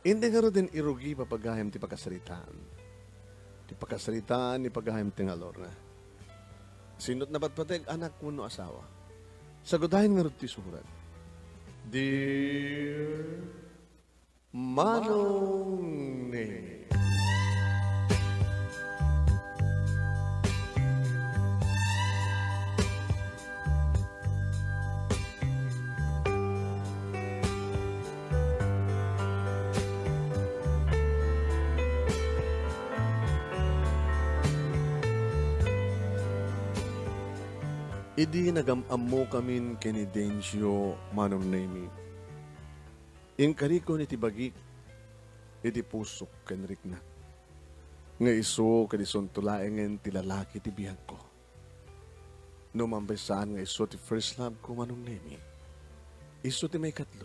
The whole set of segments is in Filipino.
Hindi nga rin din irugi papagahim ti pagkasaritaan. Ti pagkasaritaan ni pagahim ti nga Lorna. Sinot na patpateg anak mo no asawa. Sagudahin nga rin ti surat. Dear Manong Nemy. Idi nagamam mo kamin kini Nemesio Manong Nemy. In kariko ni tibagik, iti pusok kenrik na. Nga iso kadison tulaengen ti lalaki ti biyag ko. Numambesaan nga iso ti first love ko Manong Nemy. Iso ti may katlo.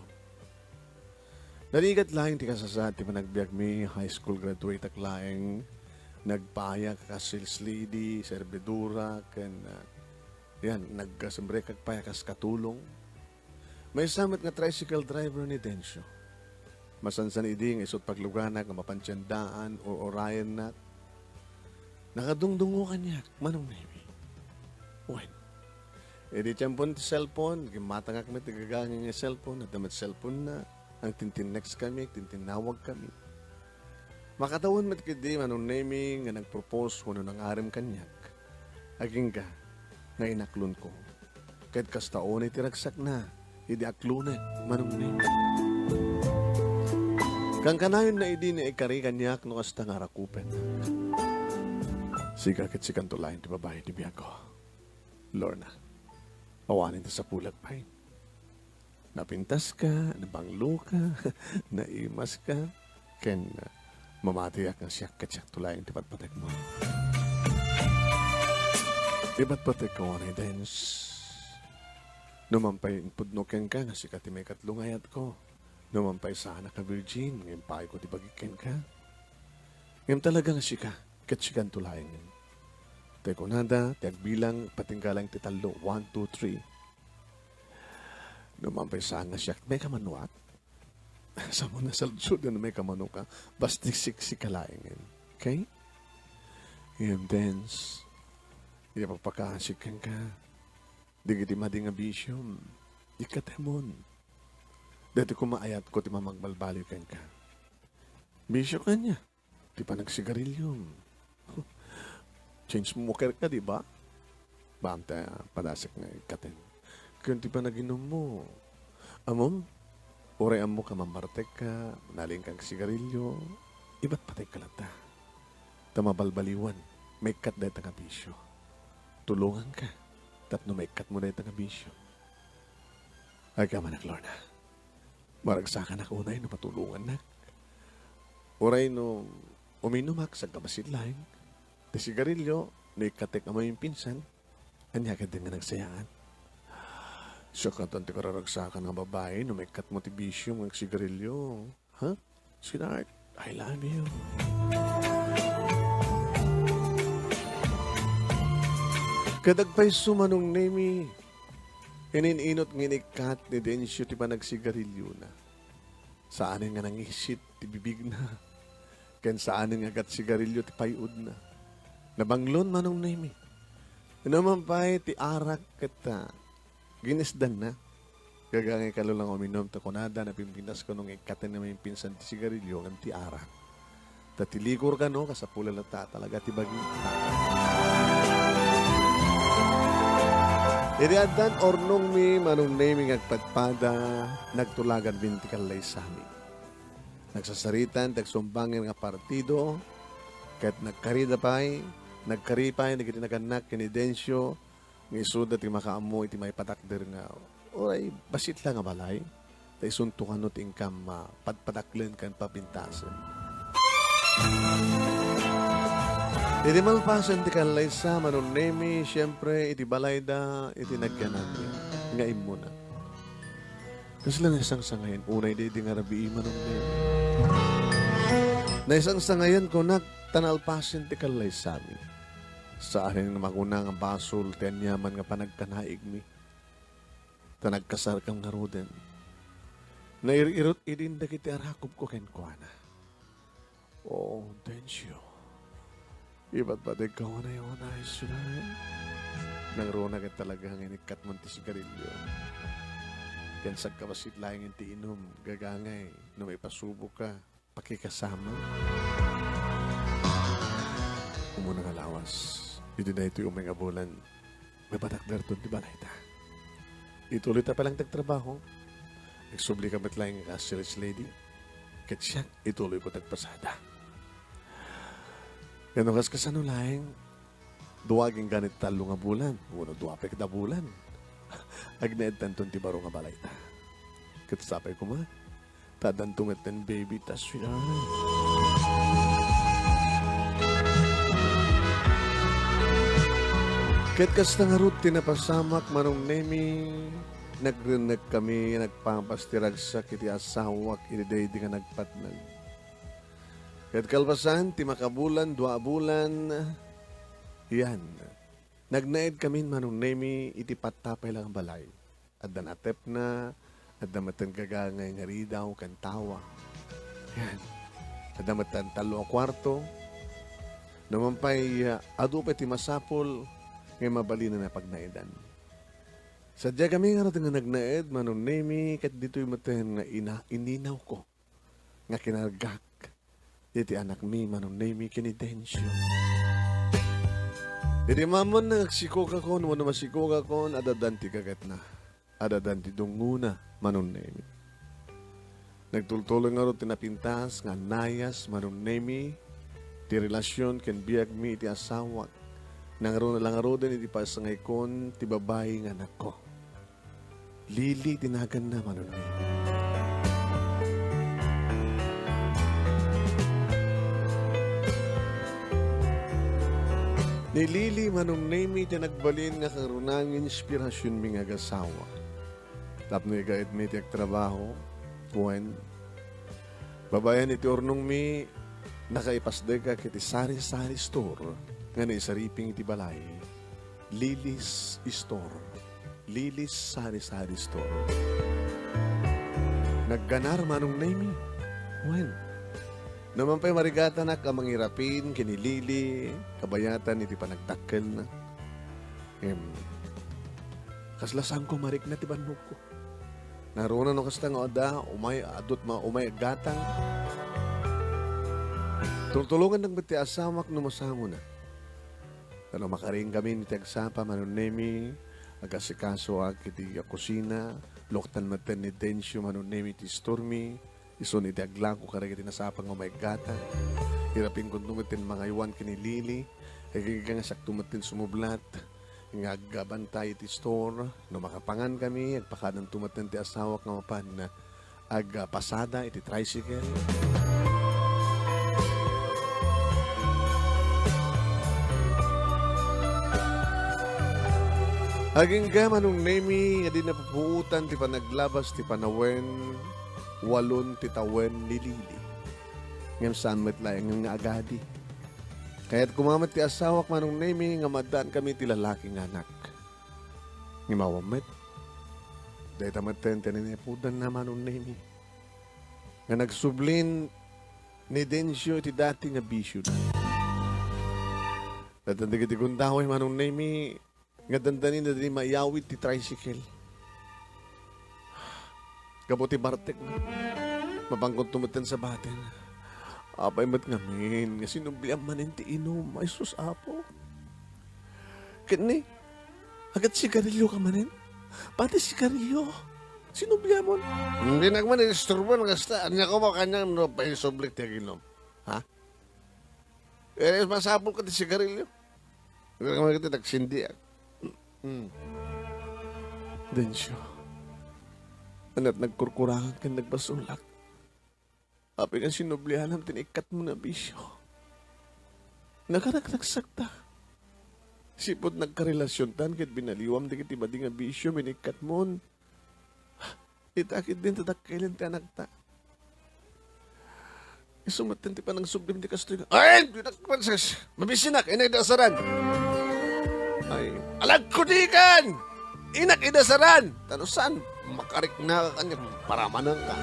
Naligat laing ti kasasat ti managbiag mi high school graduate ak laing nagpaya ka sales lady, servidura, ken yan, nagkasambre kag payakas katulong. May samit nga tricycle driver ni Densyo. Masansan iding isot pagluganak nga mapansyandaan o orayan na. Nakadungdungo kanyak, Manong Nemy. When? Edi tiyampon ti cellphone, gimatangak may tigagangin nga cellphone, at damat cellphone na, ang tintinext kami, tintinawag kami. Makatawon mat kidi Manong Nemy nga nagpropose kuno ng arim kanyak. Aging ka, nga inaklon ko. Kahit kastaon ay tiragsak na, idi aklunet, Manong Nemy. Kang kanayon na idi ni ikari kanyak no kasta nga rakupen. Siga kat sikan tulayin ti babae ti biyago. Lorna, awanin ti sa pulat pa. Napintas ka, nabanglo ka, naimas ka, ken mamatiyak nga siyak kat siyak tulayin ti patpatek mo. Iba't pati ko ni Dens. Numampay pudnoken ka nga sikat ti may katlungayat ko. Numampay sana ka virgin, ngayon pay ko ti bagiken ka. Ngayon talaga nga sika, kat sikan tulayin. Teko nada, tiag bilang patinggalang ti talo, 1, 2, 3. Numampay sana siya, may kamanuat. Sa mo na saludsud na may kamanu ka, bastik si kalaingin. Okay? Ngayon Dens. Di papakasikan ka. Di kiti madi nga bisyom. Di katemon. Dati kumaayat ko ti mamagbalbalikan ka. Bisyo ka niya. Di pa nagsigarilyom. Change smoker ka, di ba? Bamta, padasik na ikaten. Kung di pa naginom mo. Amom, orean mo ka mamartek ka, naling kang sigarilyo, iba't patay ka lang ta. Tamabalbaliwan, may kat dahil nga bisyo. Tulungan ka. Tapno may kat mo na itang bisyo. Ay ka manak, Lorna. Maragsakan ako unay no patulungan na. Uray no uminumak sa kabasit laing. Di sigarilyo, no ikatek mo yung pinsan. Anya ka din nga nagsayaan. Siya ka tanti kararagsakan ng babae no may kat mo ti bisyo ng sigarilyo. Ha? Huh? Sweetheart, I love you. Kadagpay sumanong Nemy, ininot nginikat ni Densyo ti pa nagsigarilyo na. Saanin nga nangisit ti bibig na. Ken saanin nga gat sigarilyo ti payud na. Nabanglon Manong Nemy. Naman pa'y ti arak kata. Ginisdan na. Gagangay ka lang uminom ta kunada na pimpinas ko nung ikatin na may pinsan ti sigarilyo ng ti arak. Tatiligor ka no, kasapula lang ta talaga ti bagi. Iriadan ornong mi Manong Nemy agpadpada nagtulagan bintikal lay sami. Nagsasaritan tagsumbangin nga partido ket nagkaripay nagiti naganak kini Densyo ng isuda ti makaammo iti may patakder nga oray basit lang nga balay ta isuntukan no ti ingkam padpadaklen kan papintasen. Iti malpasan ti kalay sa Manong Nemy, siyempre, iti balay da, iti nagkanan niya. Ngayon mo na. Kasi lang isang sangayan, unay di nga rabi Manong Nemy. Na isang sangayan ko nagtanalpasin ti kalay sa amin. Sa akin nga magunang ang basol, tenyaman nga panagkanaig mi. Ta nagkasar kang nga roden. Nairirot idin da kiti arakop ko kenkwana. Oh, Densyo. Iba't ba de ka na yun ay sunay? Nang rona ka talagang inikat mo ti sigarilyo. Kensak ka basit laing ti inom, gagangay, no may pasubo ka, pakikasama. Umuna nga lawas, ito na ito yung mga bulan, may patakdar doon di balay ta. Ituloy ta palang tagtrabaho, nagsubli ka matlaing sales lady, katsyak, ituloy ko tagpasada. Yan ang kasano laing, duwaging ganit talo nga bulan, uno duwapek na bulan. Agnaed tanton ti baro nga balay ta. Katsapay ko ma, tadantungat ten baby tas siya. Ket kas nga root tinapasamak Manong Nemy, nagrinag kami, nagpapastirag sa kiti asawak, iniday di nga nagpatnag. Ket kalpasan, ti makabulan, 2 bulan, yan. Nagnaid kami Manong Nemy, iti patapay lang balay. At dan atep na, at damatan kagangay nga ridaw, kantawa. Yan. At damatan talo kwarto. Naman pa'y adupe ti masapol, ngay mabali na pagnaidan. Sadya kami nga nga nagnaid, Manong Nemy, kat dito'y matahin nga ininaw ko, nga kinargak. Iti anak mi, Manong Nemy, kinidensyo. Iti mamon na nagsikoka ko, naman na masikoka ko, adadanti kagat na. Adadanti dunguna, Manong Nemy. Nagtultuloy nga ro tinapintas, nga nayas, Manong Nemy, ti relasyon, ken biyag mi, iti asawak. Nangaro na lang ro din, iti pasangay kon, ti babae nga anak ko. Lili, tinagan na, Manong Nemy. Ni Lili Manong Nemy ti nagbalin nga karunang inspirasyon mi nga gasawa. Tapno igait mi ti trabaho, kuwen. Babayan iti ornong mi nakaipasde ka kiti sari-sari store nga naisariping iti balay. Lilis Store. Lilis Sari-Sari Store. Nagganar Manong Nemy. Kuwen. Naman pa'y marigata na kamangirapin, kinilili, kabayatan, iti panagtakkel na. Kaslasan ko marik na tibanok ko. Naruna no kasta nga oda, umay gatang. Tulungan ng bati asamak numasamo na. Kano makaring kami ni Tagsapa, Manong Nemy, agasikaso ag iti kusina, loktan maten ni Densyo, Manong Nemy, ti Stormy, iso ni Daglang ko karagay tinasapang o may gata. Hirapin kong tumatin mga iwan kinilili. Higigang sak tumatin sumublat. Ngagabantay ti store. No makapangan kami. Agpakanan tumatin ti asawak nga mapan na agpasada iti tricycle. Haging ka Manong Nemy, nga di napupuutan ti panaglabas ti panawen. 8 titawen ni Lili. Ngam saan matlayang nga agadi. Kaya't kumamat ti asawak Manong Nemy, nga madaan kami ti lalaking anak. Ngimawamit. Dahil tamaten tininepudan na Manong Nemy. Nga nagsublin ni Densyo iti dati nga bisyo na. Datandig iti kundaway Manong Nemy, nga dandanin na din mayawit ti tricycle. Kabuti Bartek na. Mabangkot tumaten sa batin. Apay mat ngamin. Nga sinubliang maninti inom. Ay sus apo. Kani. Agad sigarilyo ka manin. Pati sigarilyo. Sinubliang mo. Hindi nagman isturban. Kasta. Anya ko mo kanyang no paisublik tiyak inom. Ha? Eh masapol ka ti sigarilyo. Hindi naman kita nagsindi. Densyo. Ana't nagkurkurangan ka nagbasulak. Api kang sinublihan ang tinikat mo na bisyo. Nakaragsagsakta. Sipot nagkarelasyon tan kit binaliwam di kiti badi nga bisyo minikat mo. Itakit din tadakailan ti anak ta. Isumatan ti pa ng sublim di kastoy. Ay! Mabisinak! Inak idasaran! Ay! Alag ko di kan! Inak idasaran! Tanusan! makarik na kanya para manang ka.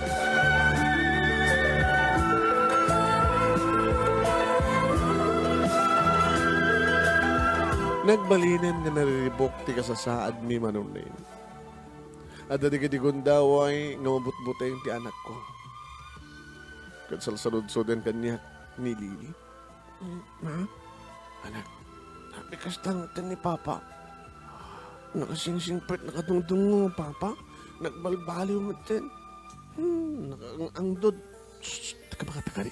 Nagbalinan nga nariribok ti kasasaad mi Manong. At dadi-kadi daway nga mabutbutay ti anak ko. Katsalsalod-soden kanya ni Lili. Ma? Anak, napikas tangan ni Papa. Nakasingsingpert, nakatungtung mo, Papa. Nagbalbaliw mo din. Nakangangdod. Shhh, taka.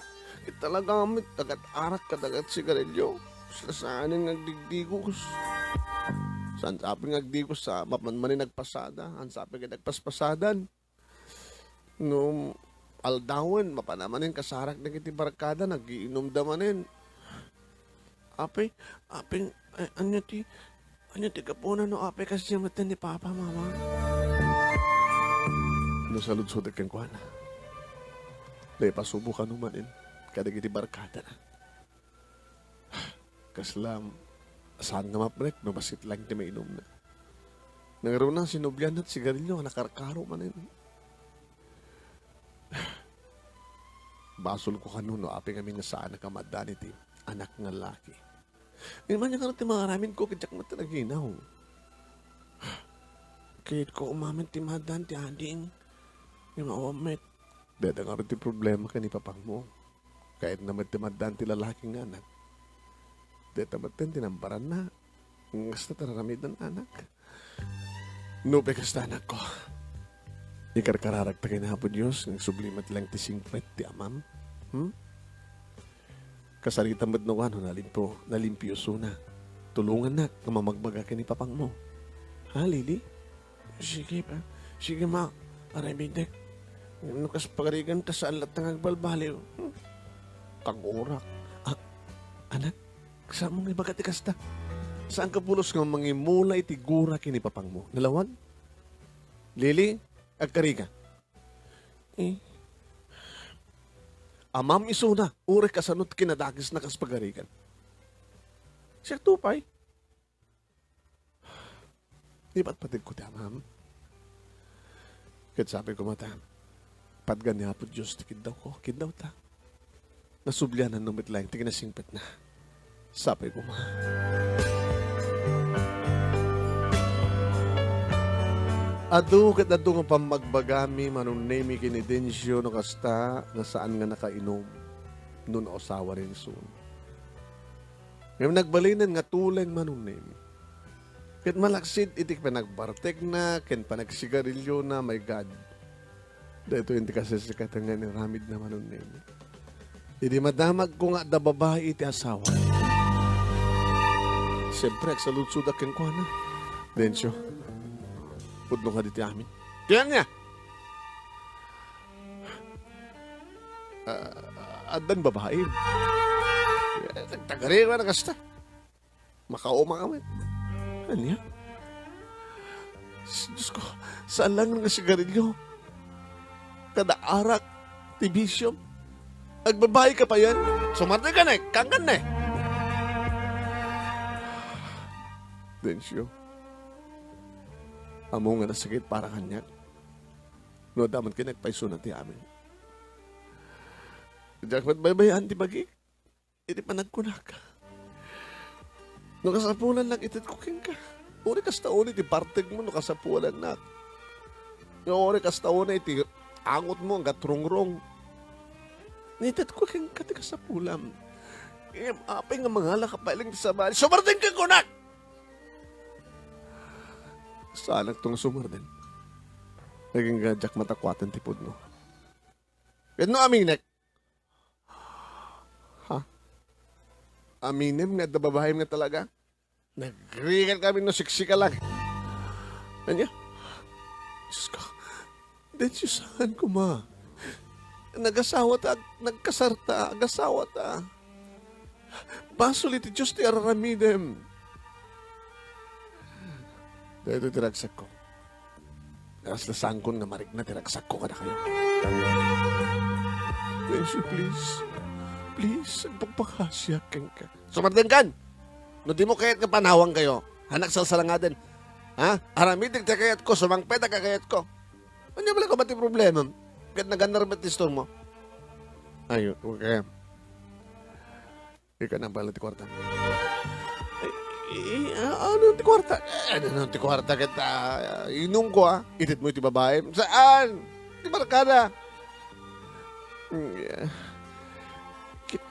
Talaga kami, tagat-arak ka, tagat sigarilyo. Saan nagdigdigos. Saan sabi nagdigos sa mapanmanin nagpasada. Ang sabi ka nagpaspasadan. No, aldawan, mapanamanin kasarak na kiti barkada, nagiinom damanin. Ape, anya ti kapunan no ape kasi matan ni Papa, Mama. No, salud-sudag kang kuha na. Dahil pasubukan numanin, kada kiti barkada na. Kaslam, saan nga maprek, no basit lang di mainom na. Nagaroon na sinubyan at sigarilyo, nakarkaro manin. Basol ko kanuno, api kami nga saan nakamadani ti anak nga laki. Ngayon man niya ti maraming ko, kadyak matalaginaw. Kahit ko umamin ti madan ti ading, yung awamit. Dada nga rin ti problema ka ni papang mo. Kahit naman ti madan ti lalaking anak. Deta matin tinamparan na. Ngasta tararamid ng anak. Nupe kasta anak ko. Ikarkararag ta kinahapon Diyos. Ng sublimat lang ti singpet ti amam. Kasarita mo't no ano nalimpiyoso na. Tulungan na kung mamagbaga ka ni papang mo. Ha, Lili? Sige pa. Sige ma. Arabidek. Nukas pagarigan ta sa alat ng agbalbaliw. Kagurak. Anak? Saan mong ibagati kasta? Saan ka pulos nga mangimula itigura kini papang mo? Nalawan? Lili, agkarika. Amam isuna, ure kasanot kinadagis na kaspagarikan. Siya tupay. Di ba't patid ko ti amam? Kahit sabi ko mata, patgan niya po Diyos, tikid daw ta. Nasublyanan numit lang, tikinasingpet na. Sabi ko, ma. Adu nga pamagbagami Manong Nemy kinidensyo no kasta na saan nga nakainom nun osawa rin soon. Ngayon nagbalinan nga tuleng Manong Nemy. Kat malaksid itik pa nagbartek na, ken pa nagsigarilyo na, my God. Dito hindi kasi sikatan nga ni Ramid na Manong Nemy. Hindi madamag ko nga da babae iti asawa. Siyempre, agsalud-sudak kang kuha na. Densyo, pudno ka diti amin. Tiyan niya! Adan babae. Tagari ka na kasta. Makauma kami. Ano niya? Diyos ko, saan lang nga sigarilyo? Kada arak, tibisyo. Agbabae ka pa yan. Sumarte ka na eh. Kangan na eh. Densyo, amo nga nasakit para kanya. No, daman ka nagpaiso na ti amin. Diyak ba't baybayan ti bagi? Iti pa nagkunak. No, kasapulan lang itit kuking ka. Uri kastaon iti partig mo, no kasapulan na. No, uri kastaon iti angot mo, ang gatrong-rong. Nitit kuking ka ti kasapulam. Apay nga mga lakapaling ti sabali. Sumarting ka kunak! Saan tong sumardin? Naging gadyak matakwatan tipod mo. Pero no aminek. Ha? Aminem nga dababahay nga talaga? Nagrigan kami no siksika lang. Anya? Diyos ko. Diyos saan ko ma? Nagasawa ta, nagkasarta, agasawa ta. Basol iti Diyos ti araramidem. Dahil ito tiragsak ko. Naras na sangkon nga marik na tiragsak ko kada kayo. Densyo, please. Please, agpagpakasya kang ka. Sumartin kan! No di mo kayat nga panawang kayo. Hanak salsala nga din. Ha? Aramidig ta kayat ko, sumangpeta ka kayat ko. Ano ba lang ka problema? Ganda-ganda rin tistor mo. Ay, okay. Ika na pala ti kwarta. Ano ti kwarta? Ano ti kwarta kita? Inong ko Itit mo iti babae. Saan? Ti barkada.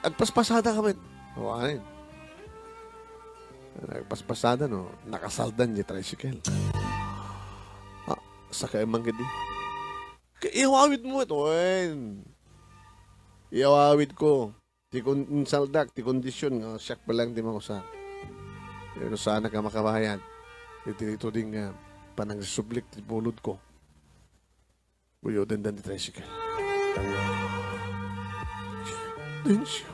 Agpaspasada kami. Awanin. Agpaspasada no. Nakasaldan niya tricycle. Sakay manggidi. Iawawid mo ito. Iawawid ko. Ti saldak, ti kondisyon nga, siyak pa lang di makusa. Pero sana ka makabayan. Ito ding panang-sublik ti bulod ko. Buyodan dan ti tricycle. Densyo,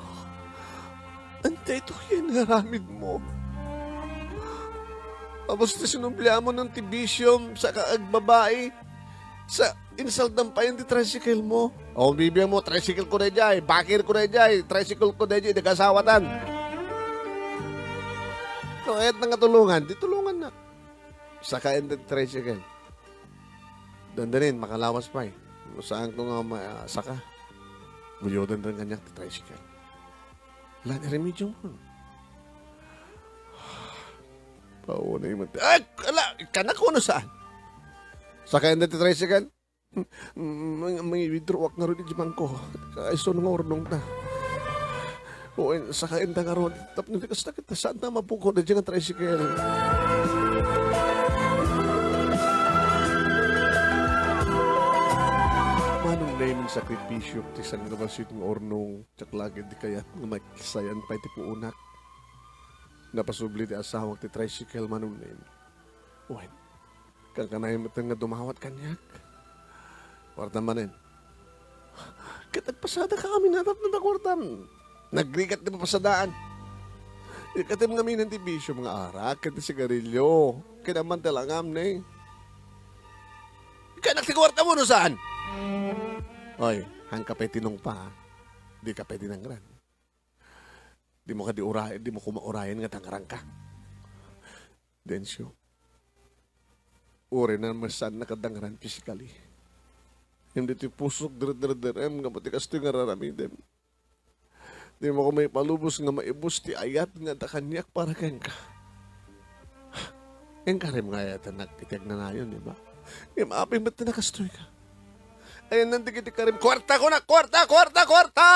antay ito yan naramid mo. Tapos na sinumplihan mo ng tibisyom sa kaagbabae. Sa insaldan pa yung tricycle mo. O, bibigyan mo, tricycle ko na dyan, bakir ko na dyan, tricycle ko na dyan, nagkasawatan. So, ayat na nga tulungan, di tulungan na. Sakain ng tricycle. Doon na rin, makalawas pa Saan ko nga saka. Buyodan rin kanyak tricycle. Wala na remedyo mo. Pauna yung mati. Ay, kanak ko na saan? Sakayan na ti tricycle? May withdrawak na rin di ko. Kaiso nga ornong na. O, sakayan na nga rin. Tapos nilikas na kita. Saan na mapuko na dyan ang tricycle? Manong na yung sakripisyo ti sang nabasit ng ornong tsaklagin di kaya nga makisayan pa iti puunak. Napasubli ti asawag ti tricycle manong na yun. Uwan. Kang kanay matang nga dumawat kanyak. Kwarta manin. Katagpasada ka kami natap na kwartam. Nagrigat na papasadaan. Ikatim nga minan ti bisyo mga arak, kati sigarilyo. Kinaman talangam na Ikanak ti kwarta mo no saan? Oy, hang kapay tinong pa. Di kapay tinangran. Di mo ko maurayan nga tangarang ka. Densyo. Uri na masan nakadangran physically. Hindi ti pusok dir-dir-direm nga pati kasto nga raramidem. Di mo ko may palubos nga maibos ti ayat nga takanyak para kang ka. Yung karim nga ayat na nakitag na nayon, di ba? Yung maapin ba't na nakastoy ka? Ayan nanti kiti karim, kwarta ko na! Kwarta! Kwarta! Kwarta!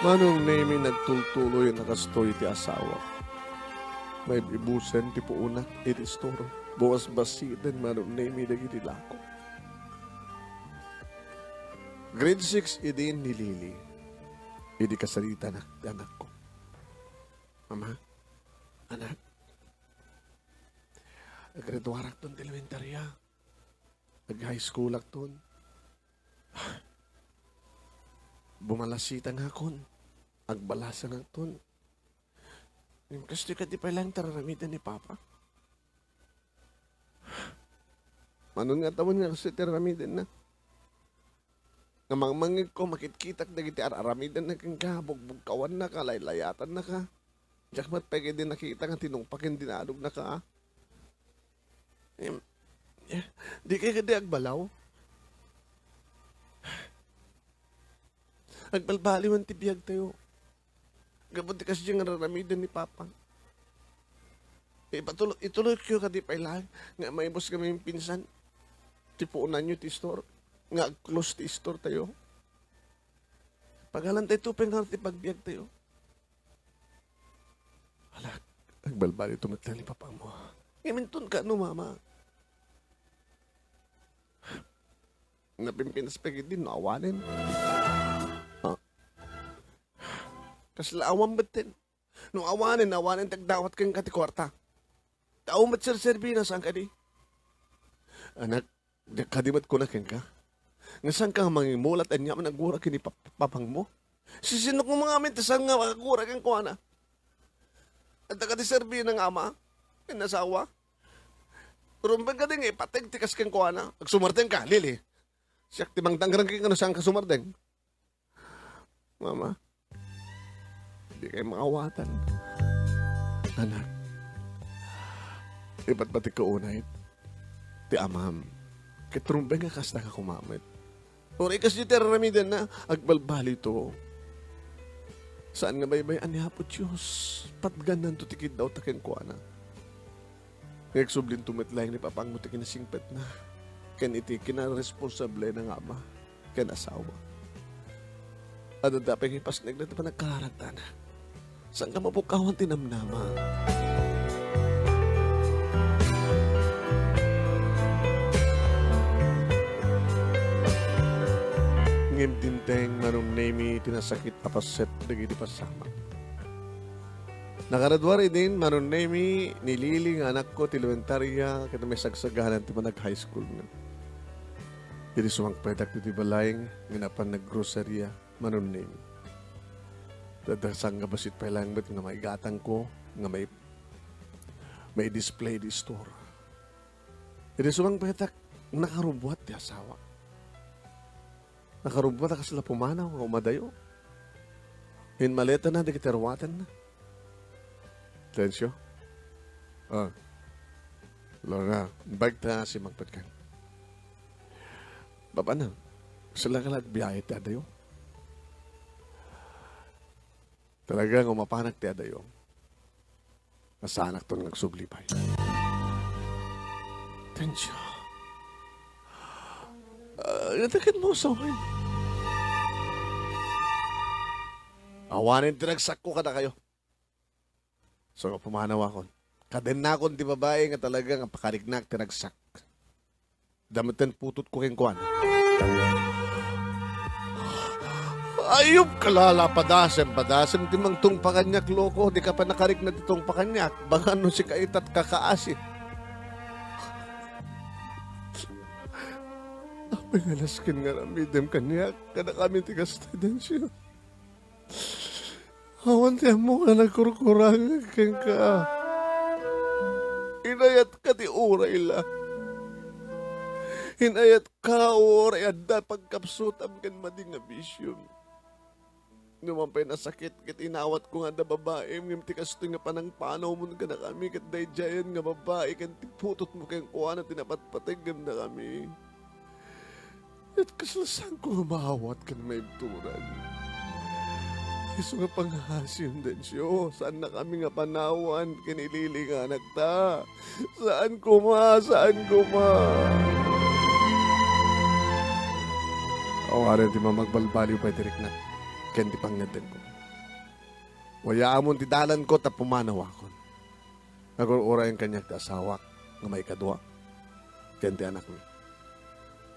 Manong Nemy nagtultuloy nakastoy ti asawa. May ibusen ti puunak iti istoro. Bukas basitan manong Nemy dagiti Ilocos. Grade 6 idin ni Lily. Idi kasalita na anak ko. Mama, anak. Agreduarak ton elementarya. Ag-high school akton. Bumalasita nga kon. Agbalasa nga ton. Kasi ka di pa lang tararamitan ni Papa. Manon nga tawon nga kasi tararamitan na. Nga mangmangig ko, makitkitak na giti araramitan na kang kabugbog kawan na ka, laylayatan na ka. Diyak mat pwede din nakita nga tinungpakin dinadog na ka. Di kayo kadi agbalaw. Agbalbali man tibiyag tayo. Gabuti kasi yung araramitan ni Papa. Ituloy ko kadi pa ilang. Nga maibos kami yung pinsan. Tipuunan nyo ti store. Nga close ti store tayo. Pagalan tayo tupeng nga ti pagbiag tayo. Alak, agbalbali tumatlan ni Papa mo. Imintun ka no, Mama. Napimpinas pagid din, naawanin. Kaslaawan batin. Nung awanin, tagdawat kang katikwarta. Tao mat sir-serbi na saan ka di? Anak, kadimat ko na ka. Nga saan ka mangimulat at niya managura kini papang mo? Sisinok mo mga amin, tasang nga makagura kang kuwana. At nakadiserbi ng ama, nasawa. Rumbang ka din patag tikas kang kuwana. Agsumarteng ka, Lili. Siyak timang tanggarang kang saan ka sumarteng. Mama, hindi kayo makawatan. Anak, iba't pati kaunay, ti amam, kitrumbay nga kasta ka kumamit. O ikas di teraramidan na, agbalbali to. Saan nga baybay anihapo Diyos? Patganan to tikid daw takin ko, anak. Nagsublin tumitlayang ni papang mo tikin na singpet na. Ken iti kinaresponsable ng ama, ken asawa. At dapeng ipasnag na pa nagkaragtana. Saan ka mapukawan tinamnama? Ngem tinteng Manong Nemy tinasakit apaset dagiti pasama. Nakaradwari din Manong Nemy nililing anak ko ti elementarya ket may sagsagahan ti manag high school na. Dili sumang pedak ti balayeng nginapan naggrocerya Manong Nemy. Dadasang nga basit pa lang bet nga maigatang ko nga may display di store. Dili sumang pedak nakarubuat ti asawa. Nakarumpa na kasila pumanaw, umadayo. Hinmaleta na, di kitarwatan na. Tensyo? Lorna, bag ta si magpatkan. Baba na, sila ka lahat biyahe ti adayo. Talagang umapanak ti adayo. Masanak to nagsublipay. Tensyo. Natakit mo sa akin. Awanin tinagsak ko ka na kayo. So, pumanaw ako. Kaden na akong di babae nga talaga nga pakarignak tinagsak. Damitan putot ko kengkuan. Ayop kalala padasem timang tung pakanyak loko. Di ka pa nakarig na ditong pakanyak. Baka no si kaitat kakaasi. Pangalaskin nga ramidem kanya, kada kami tigas tedensyo. Awan tiyan mo ka nagkurkurang kang ka. Inayat ka ti uray la. Inayat ka uray adda pagkapsutam kan mading nga bisyon. Numampay na sakit kit inawat ko nga da babae, ngim tikas to nga panang panaw mo ka na kami, kat dayjayan nga babae, kan tiputot mo kang kuha na tinapatpatigam na kami. At kasalasan ko maawat ka na may turan. Iso nga panghasyon din siyo. Saan na kami nga panawan? Kinilili nga anak ta. Saan kuma? Saan kuma? Awarin di mamagbalbaliw pa itirik na. Ken di pangnadin ko. Wayaan mo ti dalan ko ta pumanaw ako. Nagurura yung kanyang asawa nga may kadwa. Ken ti anak mi.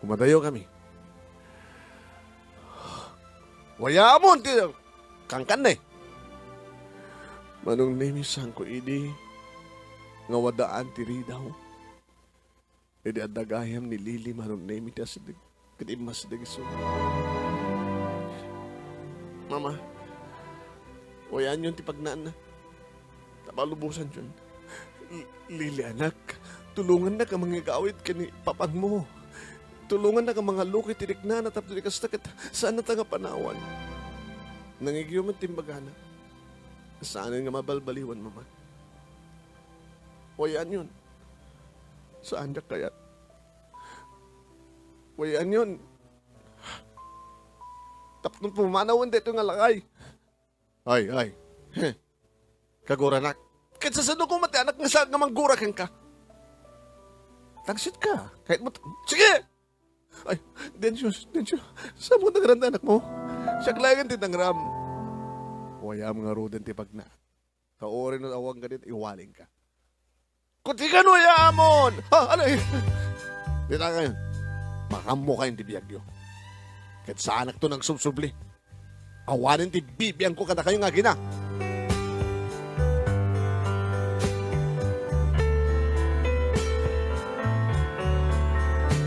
Kumadayo kami. Waya mo, kangkan na eh. Manong Nemy sang ko idi, nga wadaan tiri daw. Idi adagayam ni Lili Manong Nemy ta sa kadimas dagiso. Mama, wayaan yun ti pagnaan na. Tapalubusan yun. Lili anak, tulungan na ka mga gawit ka ni papang mo. Tulungan na ka mga luki tirik na natapos di kastakit. Saan na nga panawan? Nangigyo man timbagana. Saan nga mabalbaliwan, mama? Wayaan yun. Saan na kaya? Wayaan yun. Tapos pumanawan dito nga lakay. Ay. Kaguranak. Kahit sa sano ko mati anak nga sa nga manggurakan ka. Tagsit ka. Kahit mo... Sige! Ay, Densyo. Saan mo nagranda anak mo? Siya klagan tinangram. Waya mga ruden ti pagna. Kaorin na awang ganit, iwaling ka. Kutikan mo yaamon! Ha, ano eh? Dita kayo. Makamo kayong tibiyagyo. Kahit sa anak to nang subsubli. Awanin ti bibiyang ko kada kayo nga gina.